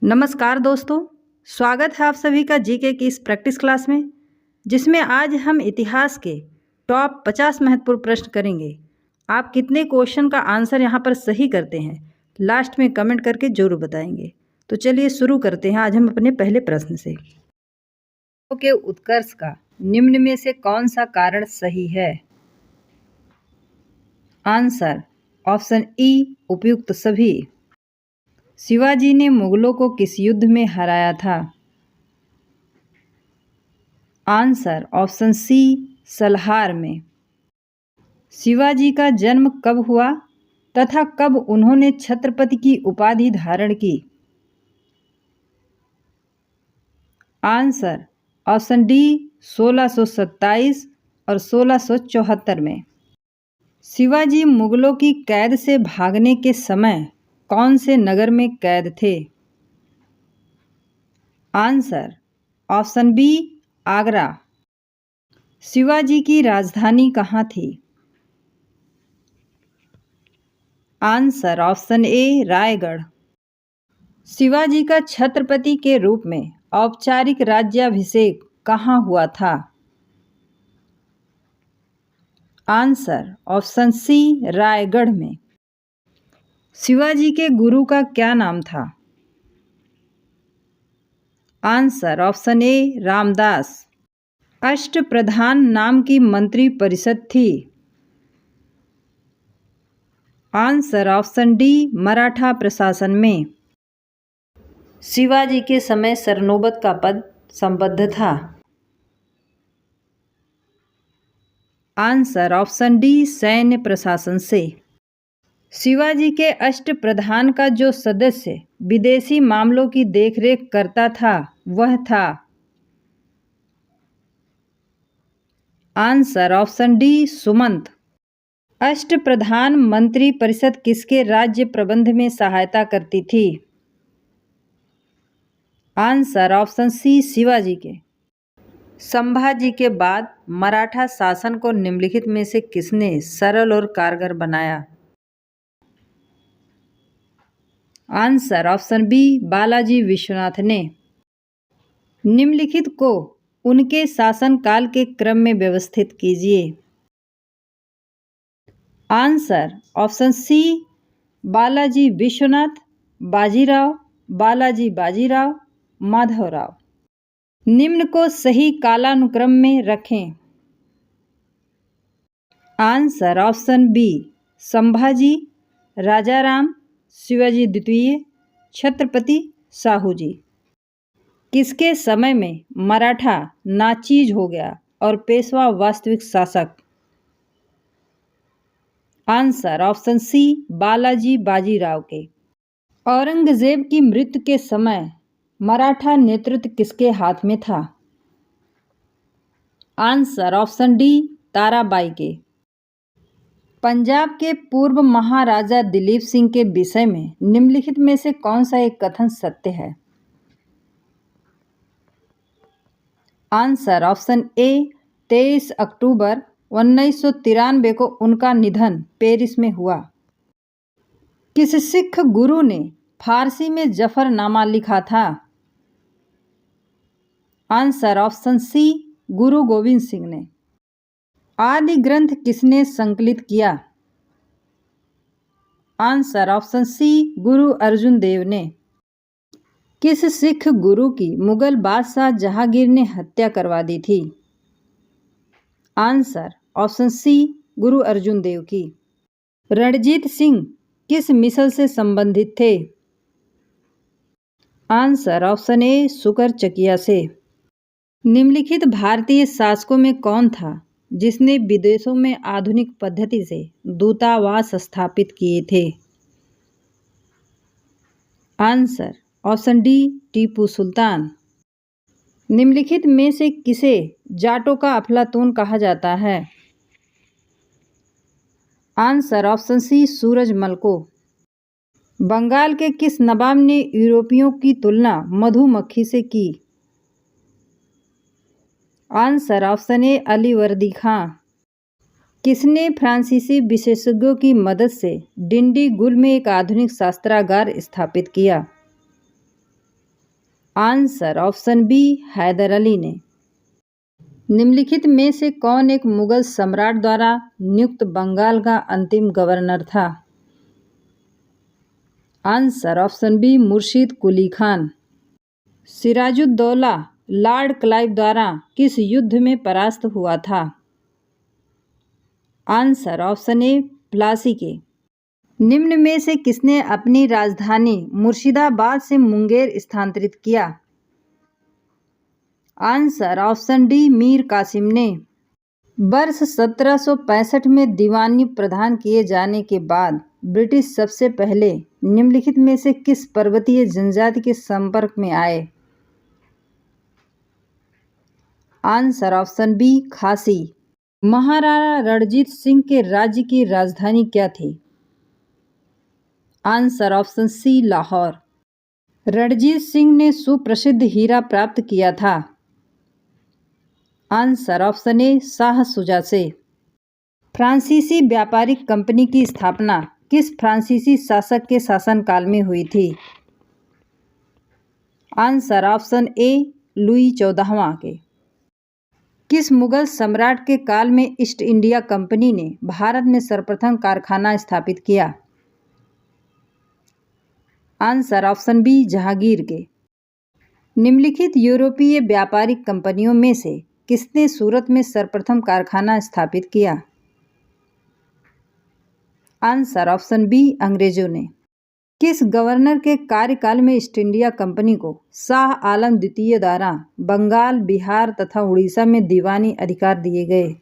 नमस्कार दोस्तों, स्वागत है आप सभी का जीके की इस प्रैक्टिस क्लास में, जिसमें आज हम इतिहास के टॉप 50 महत्वपूर्ण प्रश्न करेंगे। आप कितने क्वेश्चन का आंसर यहाँ पर सही करते हैं, लास्ट में कमेंट करके जरूर बताएंगे। तो चलिए शुरू करते हैं आज हम अपने पहले प्रश्न से। के उत्कर्ष का निम्न में से कौन सा कारण सही है? आंसर ऑप्शन ई, उपयुक्त सभी। शिवाजी ने मुगलों को किस युद्ध में हराया था? आंसर ऑप्शन सी, सलहार में। शिवाजी का जन्म कब हुआ तथा कब उन्होंने छत्रपति की उपाधि धारण की? आंसर ऑप्शन डी, 1627 और 1674 में। शिवाजी मुगलों की कैद से भागने के समय कौन से नगर में कैद थे? Answer option B, Agra. Shivaji की राजधानी कहाँ थी? Answer option A, Raigad. Shivaji का छत्रपति के रूप में औपचारिक राज्याभिषेक कहाँ हुआ था? आंसर ऑप्शन सी, रायगढ़ में। शिवाजी के गुरु का क्या नाम था? Answer option A, Ramdas. Ashtapradhan नाम की मंत्री परिषद थी? आंसर ऑप्शन डी, मराठा प्रशासन में। शिवाजी के समय सरनोबत का पद संबद्ध था? आंसर ऑप्शन डी, सैन्य प्रशासन से। शिवाजी के अष्टप्रधान का जो सदस्य विदेशी मामलों की देखरेख करता था वह था? Answer option D, Sumant. Ashtapradhan मंत्री परिषद किसके राज्य प्रबंध में सहायता करती थी? आंसर ऑप्शन सी, शिवाजी के। संभाजी के बाद मराठा शासन को निम्नलिखित में से किसने सरल और कारगर बनाया? Answer option B, Balaji Vishwanath ने। निम्नलिखित को उनके शासनकाल के क्रम में व्यवस्थित कीजिए। Answer option C, Balaji Vishwanath, Bajirao, Balaji Bajirao, Madhavrao. निम्न को सही कालानुक्रम में रखें। Answer option B, Sambhaji, Rajaram, Shivaji द्वितीय, छत्रपति, साहू जी। किसके समय में मराठा नाचीज हो गया और पेशवा वास्तविक शासक? Answer option C, Balaji Bajirao के। औरंगजेब की मृत्यु के समय मराठा नेतृत्व किसके हाथ में था? आंसर ऑप्शन डी, ताराबाई के। पंजाब के पूर्व महाराजा दिलीप सिंह के विषय में निम्नलिखित में से कौन सा एक कथन सत्य है? आंसर ऑप्शन ए, 23 अक्टूबर 1993 को उनका निधन पेरिस में हुआ। किस सिख गुरु ने फारसी में जफरनामा लिखा था? आंसर ऑप्शन सी, गुरु गोविंद सिंह ने। आदि ग्रंथ किसने संकलित किया? आंसर ऑप्शन सी, गुरु अर्जुन देव ने। किस सिख गुरु की मुगल बादशाह जहांगीर ने हत्या करवा दी थी? आंसर ऑप्शन सी, गुरु अर्जुन देव की। रणजीत सिंह किस मिसल से संबंधित थे? आंसर ऑप्शन ए, सुकरचकिया से। निम्नलिखित भारतीय शासकों में कौन था जिसने विदेशों में आधुनिक पद्धति से दूतावास स्थापित किए थे? Answer option D, Tipu Sultan. निम्नलिखित में से किसे जाटों का अफलातून कहा जाता है? आंसर ऑप्शन सी, सूरजमल को। बंगाल के किस नवाब ने यूरोपियों की तुलना मधुमक्खी से की? आंसर ऑप्शन ए, अलीवर्दी खां। किसने फ्रांसीसी विशेषज्ञों की मदद से डिंडीगुल में एक आधुनिक शस्त्रागार स्थापित किया? Answer option B Hyder Ali ने। निम्नलिखित में से कौन एक मुगल सम्राट द्वारा नियुक्त बंगाल का अंतिम गवर्नर था? Answer option B Murshid Quli Khan. Siraj-ud-Daulah Lord Clive द्वारा किस युद्ध में परास्त हुआ था? आंसर ऑप्शन ए प्लासी के। निम्न में से किसने अपनी राजधानी मुर्शिदाबाद से मुंगेर स्थानांतरित किया? Answer option D Mir Qasim ने। वर्ष 1765 में दीवानी प्रदान किए जाने के बाद ब्रिटिश सबसे पहले निम्नलिखित में से किस पर्वतीय जनजाति के संपर्क में आए? आंसर ऑप्शन बी खासी। महाराणा रणजीत सिंह के राज्य की राजधानी क्या थी? Answer option C Lahore. Ranjit Singh ने सुप्रसिद्ध हीरा प्राप्त किया था? Answer option A Shah Shuja से। फ्रांसीसी व्यापारिक कंपनी की स्थापना किस फ्रांसीसी शासक के शासनकाल में हुई थी? आंसर ऑप्शन ए लुई 14वां के। किस मुगल सम्राट के काल में ईस्ट इंडिया कंपनी ने भारत में सर्वप्रथम कारखाना स्थापित किया? आंसर ऑप्शन बी जहांगीर के। निम्नलिखित यूरोपीय व्यापारिक कंपनियों में से किसने सूरत में सर्वप्रथम कारखाना स्थापित किया? आंसर ऑप्शन बी अंग्रेजों ने। किस गवर्नर के कार्यकाल में ईस्ट इंडिया कंपनी को शाह आलम द्वितीय द्वारा बंगाल, बिहार तथा उड़ीसा में दीवानी अधिकार दिए गए?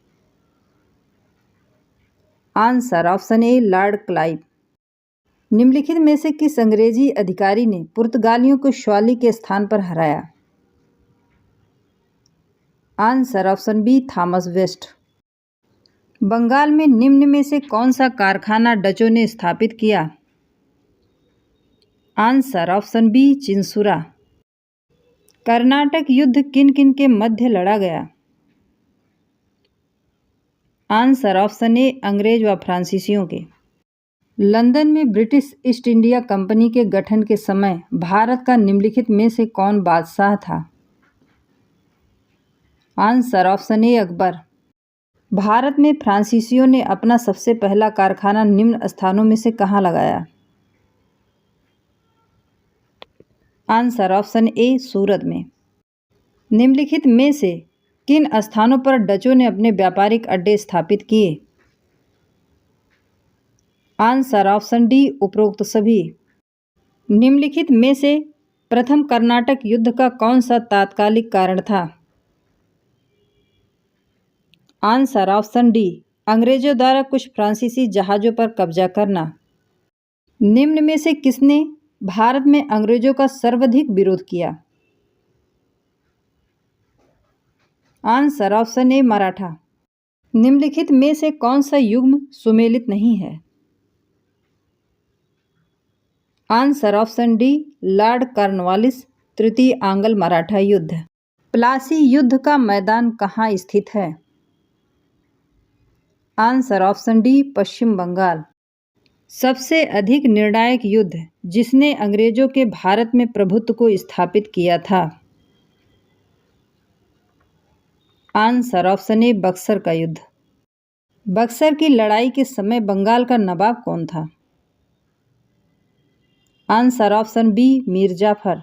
आंसर ऑप्शन ए लॉर्ड क्लाइव। निम्नलिखित में से किस अंग्रेजी अधिकारी ने पुर्तगालियों को स्वाली के स्थान पर हराया? Answer option B Thomas West. Bengal में निम्न में से कौन सा कारखाना डचों ने स्थापित किया? Answer option B Chinsura. Karnataka युद्ध किन किन के मध्य लड़ा गया? आंसर ऑप्शन ए अंग्रेज व फ्रांसीसियों के। लंदन में ब्रिटिश ईस्ट इंडिया कंपनी के गठन के समय भारत का निम्नलिखित में से कौन बादशाह था? आंसर ऑप्शन ए अकबर। भारत में फ्रांसीसियों ने अपना सबसे पहला कारखाना निम्न स्थानों में से कहाँ लगाया? आंसर ऑप्शन ए सूरत में। निम्नलिखित में से किन स्थानों पर डचों ने अपने व्यापारिक अड्डे स्थापित किए? आंसर ऑप्शन डी उपरोक्त सभी। निम्नलिखित में से प्रथम कर्नाटक युद्ध का कौन सा तात्कालिक कारण था? आंसर ऑप्शन डी अंग्रेजों द्वारा कुछ फ्रांसीसी जहाज़ों पर कब्जा करना। निम्न में से किसने भारत में अंग्रेजों का सर्वाधिक विरोध किया? आंसर ऑप्शन ए मराठा। निम्नलिखित में से कौन सा युग्म सुमेलित नहीं है? Answer option D Lord Cornwallis तृतीय आंग्ल मराठा युद्ध। प्लासी युद्ध का मैदान कहाँ स्थित है? आंसर ऑप्शन डी पश्चिम बंगाल। सबसे अधिक निर्णायक युद्ध जिसने अंग्रेजों के भारत में प्रभुत्व को स्थापित किया था? आंसर ऑप्शन ए बक्सर का युद्ध। बक्सर की लड़ाई के समय बंगाल का नवाब कौन था? Answer option B Mir Jafar.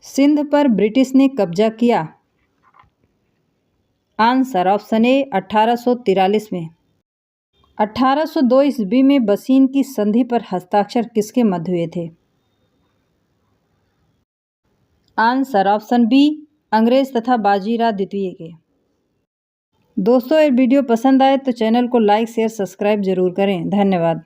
Sindh पर ब्रिटिश ने कब्जा किया? आंसर ऑप्शन ए 1843 में। 1802 ईस्वी में बसीन की संधि पर हस्ताक्षर किसके मध्य हुए थे? आंसर ऑप्शन बी अंग्रेज तथा बाजीराव द्वितीय के। दोस्तों, ये वीडियो पसंद आए तो चैनल को लाइक शेयर सब्सक्राइब जरूर करें। धन्यवाद।